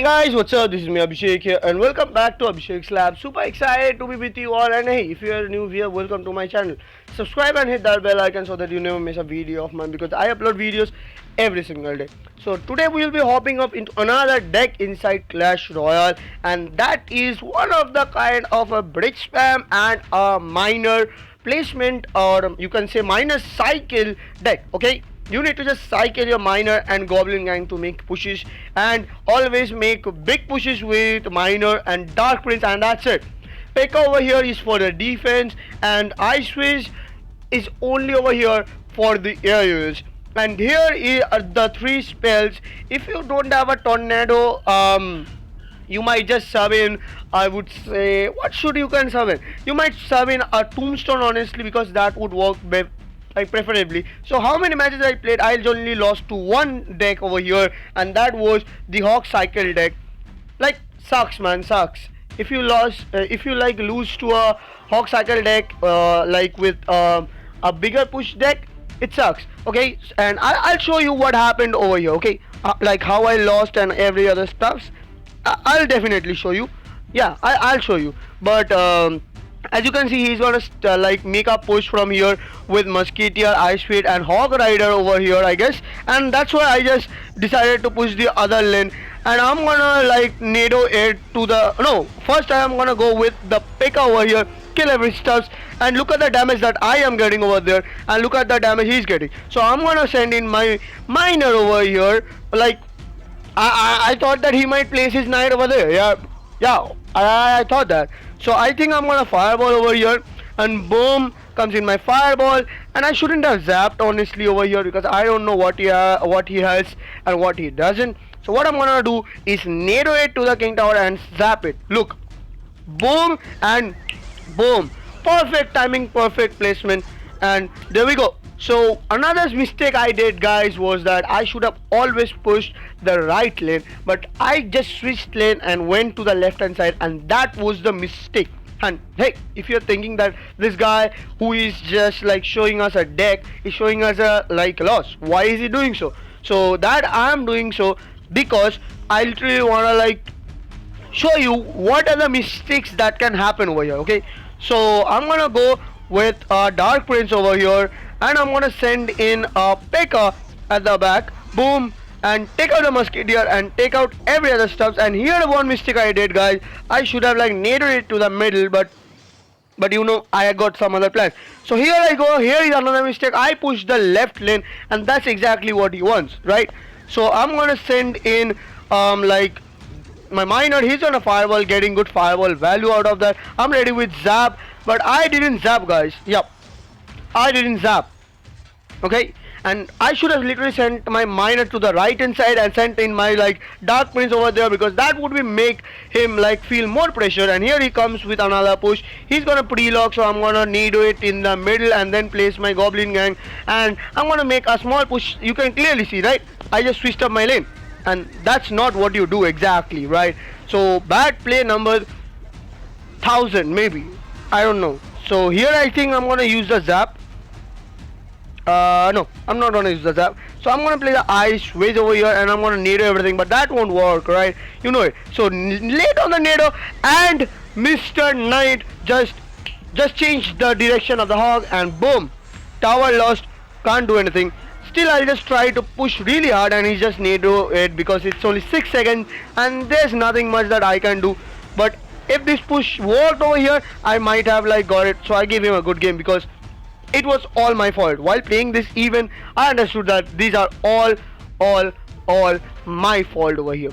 Hey guys, what's up? This is me Abhishek here and welcome back to Abhishek's Lab. Super excited to be with you all, and hey, if you are new here, welcome to my channel. Subscribe and hit that bell icon so that you never miss a video of mine because I upload videos every single day. So today we will be hopping up into another deck inside Clash Royale, and that is one of the kind of a bridge spam and a miner placement, or you can say miner cycle deck. Okay, you need to just cycle your miner and goblin gang to make pushes, and always make big pushes with miner and dark prince, and that's it. Pekka over here is for the defense, and ice wish is only over here for the areas. And here are the three spells. If you don't have a tornado, you might just sub in, I would say, what should you can sub in? You might sub in a tombstone, honestly, because that would work like preferably. So how many matches I played? I only lost to one deck over here, and that was the Hawk Cycle deck. Like, sucks, man, sucks. If you lose to a Hawk Cycle deck, like with a bigger push deck, it sucks. Okay, and I'll show you what happened over here. Okay, like how I lost and every other stuffs. I'll definitely show you. Yeah, I'll show you. But as you can see, he's gonna like make a push from here with Musketeer, Ice Fate and Hog Rider over here, I guess. And that's why I just decided to push the other lane, and I'm gonna like nado it to the first I'm gonna go with the Pekka over here, kill every stuff, and look at the damage that I am getting over there, and look at the damage he's getting. So I'm gonna send in my miner over here. Like, I thought that he might place his knight over there. Yeah, I thought that. So I think I'm gonna fireball over here, and boom comes in my fireball. And I shouldn't have zapped, honestly, over here, because I don't know what he has and what he doesn't. So what I'm gonna do is nado it to the king tower and zap it. Look, boom and boom, perfect timing, perfect placement, and there we go. So another mistake I did, guys, was that I should have always pushed the right lane, but I just switched lane and went to the left hand side, and that was the mistake. And hey, if you're thinking that this guy who is just like showing us a deck is showing us a like loss, why is he doing so? So that I'm doing so because I literally wanna like show you what are the mistakes that can happen over here. Okay, so I'm gonna go with a Dark Prince over here, and I'm gonna send in a Pekka at the back, boom, and take out the Musketeer and take out every other stuff. And here one mistake I did, guys, I should have like naded it to the middle, but you know, I got some other plans. So here I go, here is another mistake. I pushed the left lane, and that's exactly what he wants, right? So I'm gonna send in like my miner. He's on a fireball, getting good fireball value out of that. I'm ready with zap, but I didn't zap, guys. Yep, I didn't zap. Okay, and I should have literally sent my miner to the right hand side and sent in my like Dark Prince over there, because that would be make him like feel more pressure. And here he comes with another push. He's gonna pre-lock, so I'm gonna nado it in the middle and then place my goblin gang, and I'm gonna make a small push. You can clearly see, right? I just switched up my lane, and that's not what you do exactly, right? So bad play number 1000 maybe, I don't know. So here I think I'm gonna use the zap. No, I'm not gonna use the zap. So I'm gonna play the ice waves over here, and I'm gonna nado everything, but that won't work, right? You know it. So late on the nado, and Mr. Knight just changed the direction of the hog, and boom, tower lost, can't do anything. Still, I'll just try to push really hard, and he just nado it because it's only 6 seconds, and there's nothing much that I can do. But if this push worked over here, I might have like got it. So I gave him a good game because it was all my fault. While playing this even, I understood that these are all my fault over here.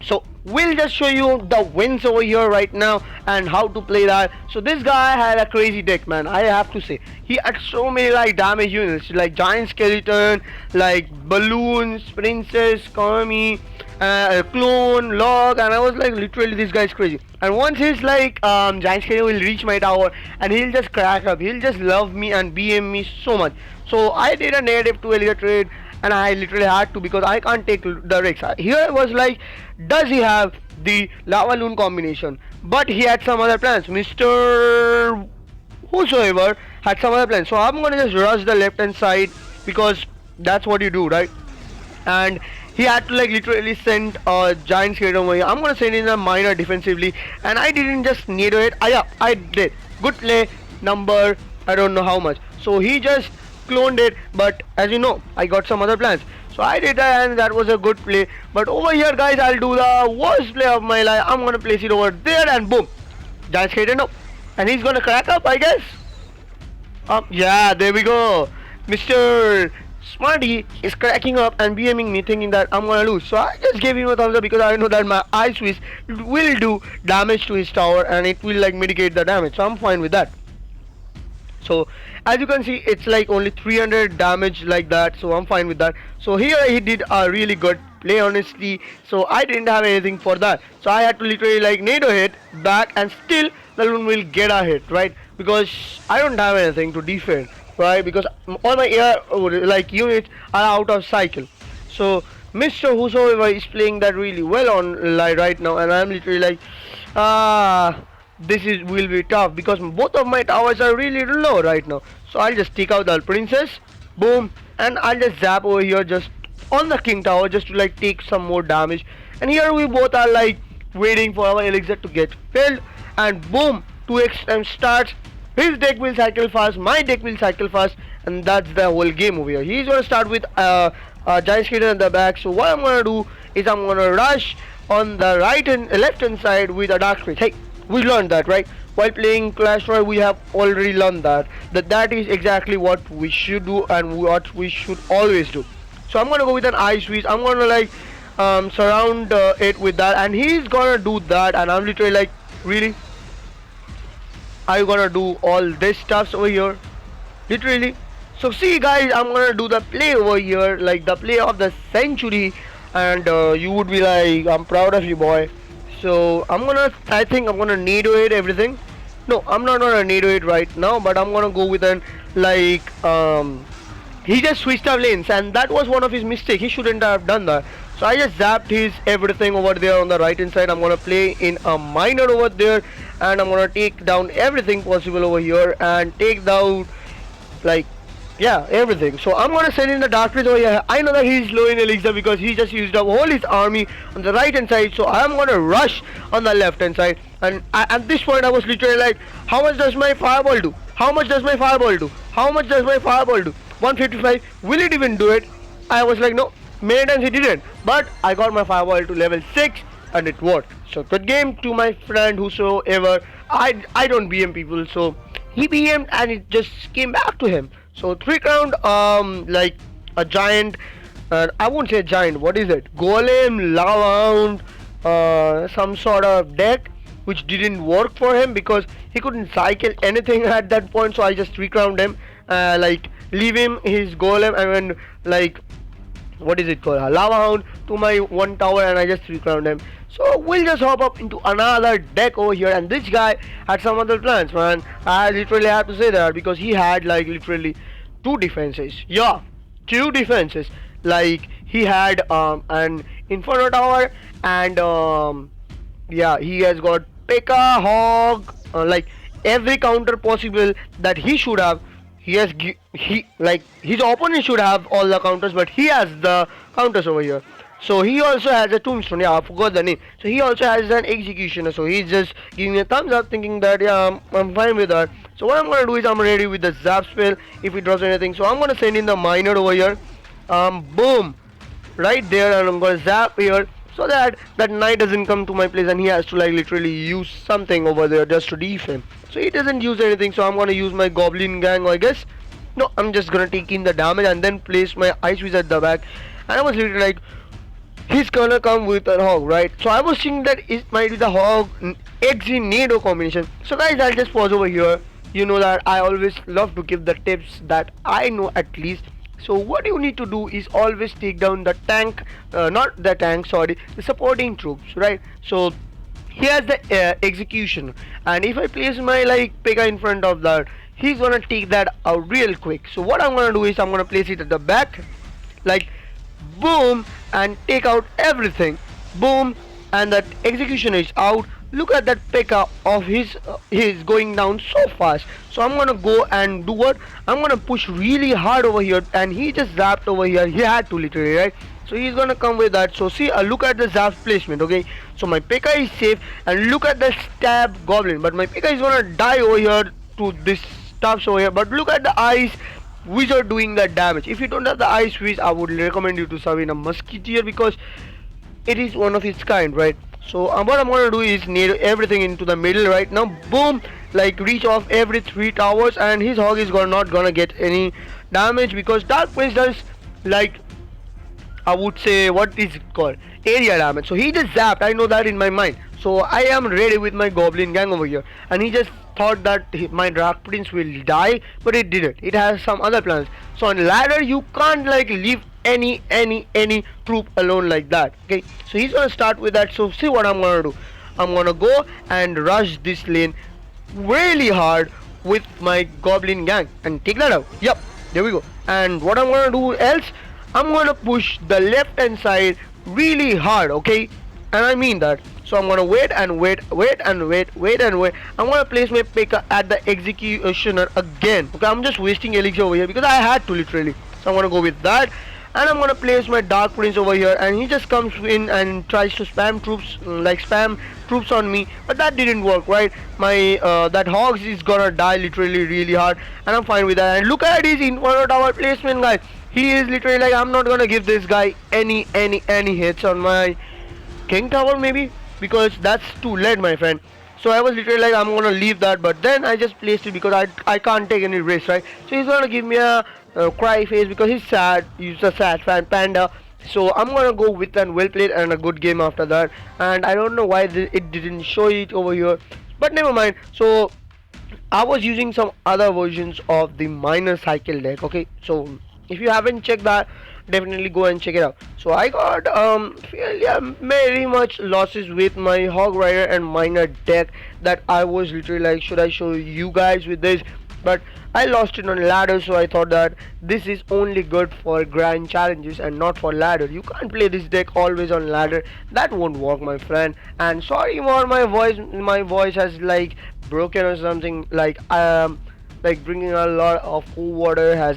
So we'll just show you the wins over here right now and how to play that. So this guy had a crazy deck, man, I have to say. He had so many like damage units, like giant skeleton, like balloons, princess, Kami, clone, log, and I was like, literally, this guy's crazy. And once his like giant skeleton will reach my tower, and he'll just crack up, he'll just love me and BM me so much. So I did a negative 2 earlier trade, and I literally had to, because I can't take the risks. Here I was like, does he have the lava loon combination? But he had some other plans. Mr. whosoever had some other plans. So I'm gonna just rush the left hand side, because that's what you do, right? And he had to like literally send a giant skater over here. I'm gonna send in a miner defensively, and I didn't just need it. Yeah, I did. Good play, number I don't know how much. So he just cloned it, but as you know, I got some other plans. So I did that, and that was a good play. But over here, guys, I'll do the worst play of my life. I'm gonna place it over there, and boom, giant skater, no, and he's gonna crack up, I guess. Yeah, there we go. Mr. Smarty is cracking up and BMing me, thinking that I'm gonna lose. So I just gave him a thumbs up because I know that my ice switch will do damage to his tower, and it will like mitigate the damage. So I'm fine with that. So as you can see, it's like only 300 damage like that, so I'm fine with that. So here he did a really good play, honestly. So I didn't have anything for that, so I had to literally like NATO hit back, and still the loon will get a hit, right? Because I don't have anything to defend, right? Because all my air like units are out of cycle. So Mr. Whosoever is playing that really well on like right now, and I'm literally like this is will be tough because both of my towers are really low right now. So I'll just take out the princess, boom, and I'll just zap over here just on the king tower just to like take some more damage. And here we both are like waiting for our elixir to get filled, and boom, 2x time starts. His deck will cycle fast, my deck will cycle fast, and that's the whole game over here. He's gonna start with a giant skater in the back. So what I'm gonna do is I'm gonna rush on the right and left hand side with a dark switch. Hey, we learned that, right? While playing Clash Royale, we have already learned that is exactly what we should do and what we should always do. So I'm gonna go with an ice switch. I'm gonna like surround it with that, and he's gonna do that, and I'm literally like, really? Are you gonna do all this stuff over here? Literally? So see guys, I'm gonna do the play over here, like the play of the century, and you would be like, I'm proud of you, boy. So I think I'm gonna NATO it everything. No, I'm not gonna NATO it right now, but I'm gonna go with an like he just switched up lanes, and that was one of his mistakes. He shouldn't have done that. So I just zapped his everything over there on the right hand side. I'm gonna play in a miner over there, and I'm gonna take down everything possible over here and take down like, yeah, everything. So I'm gonna send in the darkness over here. I know that he's low in elixir because he just used up all his army on the right hand side. So I'm gonna rush on the left hand side, and at this point I was literally like, how much does my fireball do? How much does my fireball do? How much does my fireball do? 155. Will it even do it? I was like, no. Many times he didn't, but I got my fireball to level 6 and it worked. So good game to my friend whosoever. I don't BM people, so he BM'd and it just came back to him. So 3 round like a giant, I won't say giant, what is it? Golem, lava hound, some sort of deck which didn't work for him because he couldn't cycle anything at that point. So I just 3 crowned him, like leave him his golem, and when like, what is it called, a lava hound to my 1 tower, and I just 3 crowned him. So we'll just hop up into another deck over here, and this guy had some other plans, man. I literally have to say that because he had like literally 2 defenses. Yeah, 2 defenses. Like he had an inferno tower, and yeah, he has got Pekka, hog, like every counter possible that he should have. He like his opponent should have all the counters, but he has the counters over here. So he also has a tombstone. Yeah, I forgot the name. So he also has an executioner. So he's just giving me a thumbs up, thinking that yeah, I'm fine with that. So what I'm gonna do is I'm ready with the zap spell if he draws anything. So I'm gonna send in the miner over here. Boom, right there, and I'm gonna zap here so that that knight doesn't come to my place, and he has to like literally use something over there just to defend. So he doesn't use anything, so I'm gonna use my goblin gang, I guess. No, I'm just gonna take in the damage and then place my ice wizard at the back. And I was literally like, he's gonna come with a hog, right? So I was thinking that it might be the hog XG Nado combination. So guys, I'll just pause over here. You know that I always love to give the tips that I know at least. So what you need to do is always take down the tank, not the tank, sorry, the supporting troops, right? So here's the execution, and if I place my like Pekka in front of that, he's gonna take that out real quick. So what I'm gonna do is I'm gonna place it at the back, like boom, and take out everything, boom, and that execution is out. Look at that Pekka of his going down so fast. So I'm gonna go and do what? I'm gonna push really hard over here, and he just zapped over here. He had to literally, right? So he's gonna come with that. So see, look at the zap placement. Okay, so my Pekka is safe, and look at the stab goblin. But my Pekka is gonna die over here to this stuff over here. But look at the ice wizard doing that damage. If you don't have the ice wiz, I would recommend you to summon a musketeer because it is one of its kind, right? So what I'm gonna do is need everything into the middle right now. Boom, like reach off every 3 towers, and his hog is not gonna get any damage because Dark Prince does like, I would say, what is it called, area damage. So he just zapped, I know that in my mind. So I am ready with my goblin gang over here, and he just thought that my Dark Prince will die, but it didn't. It has some other plans. So on ladder you can't like leave any troop alone like that. Okay, so he's gonna start with that. So see what I'm gonna do. I'm gonna go and rush this lane really hard with my goblin gang and take that out. Yep, there we go. And what I'm gonna do else, I'm gonna push the left hand side really hard. Okay, and I mean that. So I'm gonna wait and wait. I'm gonna place my Pekka at the executioner again. Okay, I'm just wasting elixir over here because I had to literally. So I'm gonna go with that, and I'm gonna place my Dark Prince over here, and he just comes in and tries to spam troops on me, but that didn't work, right? My that hogs is gonna die literally really hard, and I'm fine with that. And look at his Inferno Tower placement, guys. He is literally like, I'm not gonna give this guy any hits on my King Tower maybe, because that's too late, my friend. So I was literally like, I'm gonna leave that, but then I just placed it because I can't take any risk, right? So he's gonna give me a cry face because he's sad. He's a sad fan panda. So I'm gonna go with an well played and a good game after that. And I don't know why it didn't show it over here, but never mind. So I was using some other versions of the Miner Cycle deck. Okay, so if you haven't checked that, definitely go and check it out. So I got very much losses with my Hog Rider and Miner deck that I was literally like, should I show you guys with this? But I lost it on ladder, so I thought that this is only good for grand challenges and not for ladder. You can't play this deck always on ladder. That won't work, my friend. And sorry for my voice has like broken or something, like drinking a lot of cool water has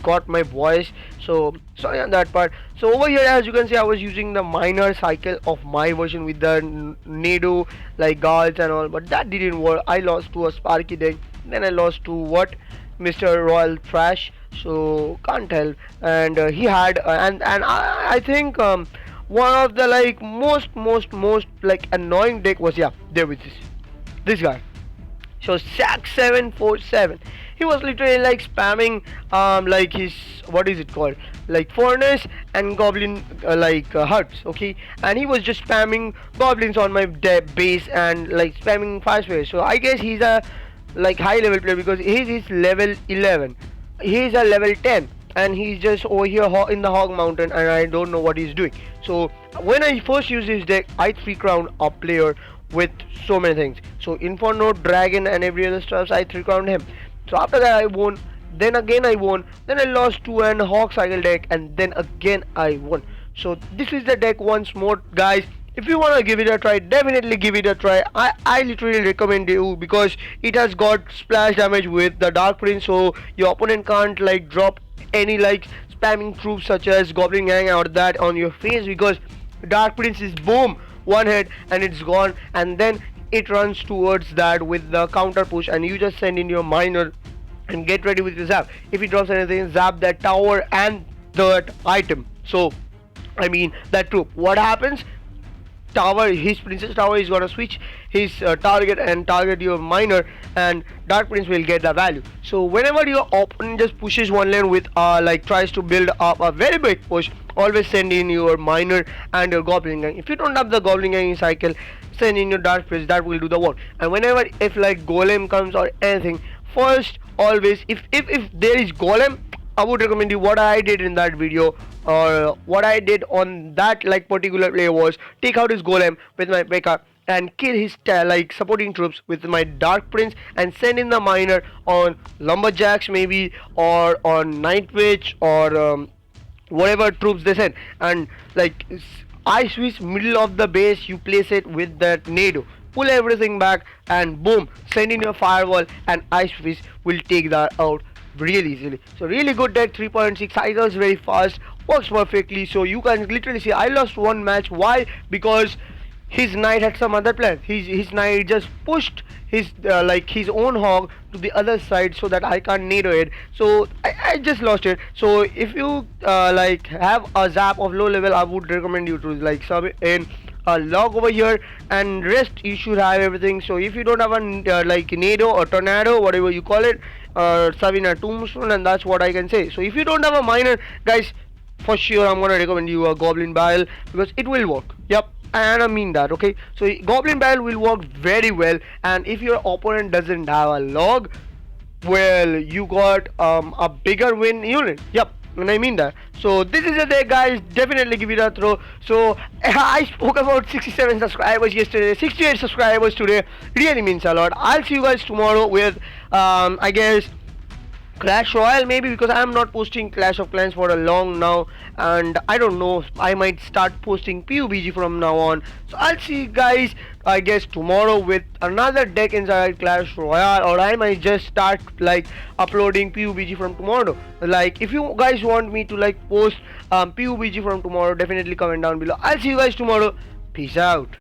got my voice, so sorry on that part. So over here, as you can see, I was using the Miner Cycle of my version with the Nado like guards and all, but that didn't work. I lost to a Sparky deck, then I lost to what, Mr. Royal Trash, so can't help. And he had and I think one of the like most like annoying deck was, yeah, there with this guy. So Sack 747, he was literally like spamming like his, what is it called, like furnace and goblin huts. Okay, and he was just spamming goblins on my base and like spamming fire spray. So I guess he's a like high level player because he's level 11, he's a level 10, and he's just over here in the Hog Mountain, and I don't know what he's doing. So when I first used this deck, I 3-crowned a player with so many things. So Inferno, Dragon and every other stuff, I 3-crowned him. So after that I won, then again I won, then I lost to an Hog Cycle deck, and then again I won. So this is the deck once more, guys. If you want to give it a try, definitely give it a try. I literally recommend you because it has got splash damage with the Dark Prince, so your opponent can't like drop any like spamming troops such as Goblin Gang or that on your face, because Dark Prince is boom, one hit and it's gone, and then it runs towards that with the counter push, and you just send in your Miner and get ready with your zap. If he drops anything, zap that tower and that item. So I mean that troop, what happens, tower, his princess tower is gonna switch his target and target your Miner, and Dark Prince will get the value. So whenever your opponent just pushes one lane with like tries to build up a very big push, always send in your Miner and your Goblin Gang. If you don't have the Goblin Gang cycle, send in your Dark Prince, that will do the work. And whenever if like Golem comes or anything, first always if there is Golem, I would recommend you what I did in that video, or what I did on that like particular play was take out his Golem with my Pekka and kill his like supporting troops with my Dark Prince, and send in the Miner on Lumberjacks maybe, or on Night Witch, or whatever troops they send, and like I switch middle of the base, you place it with that Nado, pull everything back, and boom, send in your firewall, and Ice Fist will take that out really easily. So really good deck, 3.6 cycles very fast, works perfectly. So you can literally see I lost one match. Why? Because his knight had some other plan. His knight just pushed his like his own hog to the other side so that I can't NATO it. So I just lost it. So if you like have a zap of low level, I would recommend you to like sub in a log over here, and rest you should have everything. So if you don't have a like NATO or tornado, whatever you call it, Savina tombstone, and that's what I can say. So if you don't have a miner, guys, for sure I'm gonna recommend you a goblin barrel because it will work. Yep, and I mean that. Okay, so goblin barrel will work very well, and if your opponent doesn't have a log, well, you got a bigger win unit. Yep, and I mean that. So this is the day, guys. Definitely give it a throw. So I spoke about 67 subscribers yesterday, 68 subscribers today. Really means a lot. I'll see you guys tomorrow with I guess Clash Royale, maybe, because I am not posting Clash of Clans for a long now, and I don't know, I might start posting PUBG from now on. So I'll see you guys, I guess, tomorrow with another deck inside Clash Royale, or I might just start like uploading PUBG from tomorrow. Like if you guys want me to like post PUBG from tomorrow, definitely comment down below. I'll see you guys tomorrow. Peace out.